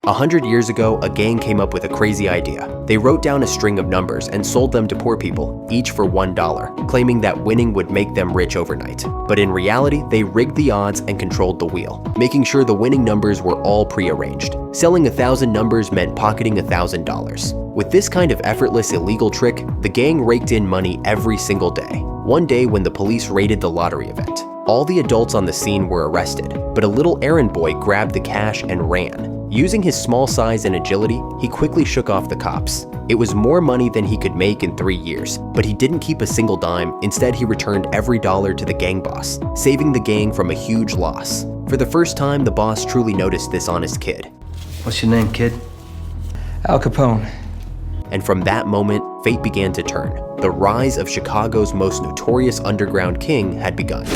100 years ago, a gang came up with a crazy idea. They wrote down a string of numbers and sold them to poor people, each for $1, claiming that winning would make them rich overnight. But in reality, they rigged the odds and controlled the wheel, making sure the winning numbers were all pre-arranged. Selling 1,000 numbers meant pocketing $1,000. With this kind of effortless illegal trick, the gang raked in money every single day. One day when the police raided the lottery event, all the adults on the scene were arrested, but a little errand boy grabbed the cash and ran. Using his small size and agility, he quickly shook off the cops. It was more money than he could make in 3 years, but he didn't keep a single dime. Instead, he returned every dollar to the gang boss, saving the gang from a huge loss. For the first time, the boss truly noticed this honest kid. What's your name, kid? Al Capone. And from that moment, fate began to turn. The rise of Chicago's most notorious underground king had begun.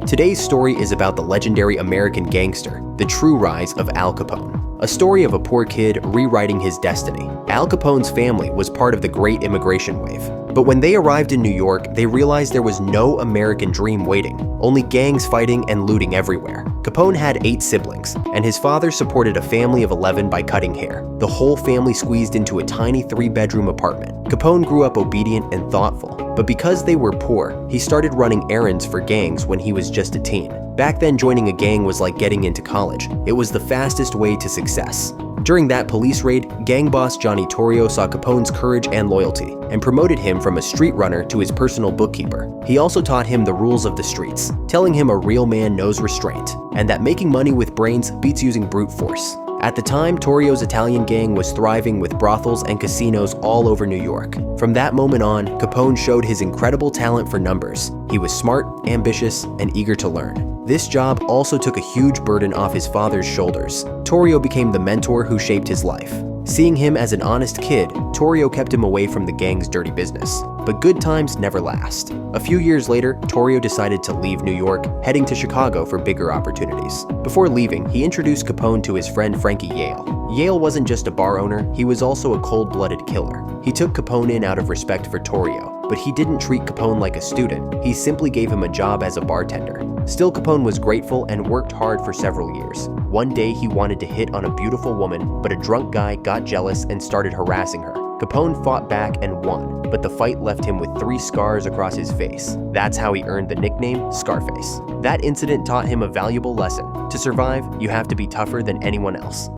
Today's story is about the legendary American gangster, the true rise of Al Capone. A story of a poor kid rewriting his destiny. Al Capone's family was part of the Great Immigration Wave. But when they arrived in New York, they realized there was no American dream waiting, only gangs fighting and looting everywhere. Capone had 8 siblings, and his father supported a family of 11 by cutting hair. The whole family squeezed into a tiny 3-bedroom apartment. Capone grew up obedient and thoughtful, but because they were poor, he started running errands for gangs when he was just a teen. Back then, joining a gang was like getting into college. It was the fastest way to success. During that police raid, gang boss Johnny Torrio saw Capone's courage and loyalty and promoted him from a street runner to his personal bookkeeper. He also taught him the rules of the streets, telling him a real man knows restraint and that making money with brains beats using brute force. At the time, Torrio's Italian gang was thriving with brothels and casinos all over New York. From that moment on, Capone showed his incredible talent for numbers. He was smart, ambitious, and eager to learn. This job also took a huge burden off his father's shoulders. Torrio became the mentor who shaped his life. Seeing him as an honest kid, Torrio kept him away from the gang's dirty business. But good times never last. A few years later, Torrio decided to leave New York, heading to Chicago for bigger opportunities. Before leaving, he introduced Capone to his friend Frankie Yale. Yale wasn't just a bar owner, he was also a cold-blooded killer. He took Capone in out of respect for Torrio, but he didn't treat Capone like a student. He simply gave him a job as a bartender. Still, Capone was grateful and worked hard for several years. One day, he wanted to hit on a beautiful woman, but a drunk guy got jealous and started harassing her. Capone fought back and won, but the fight left him with 3 scars across his face. That's how he earned the nickname Scarface. That incident taught him a valuable lesson. To survive, you have to be tougher than anyone else.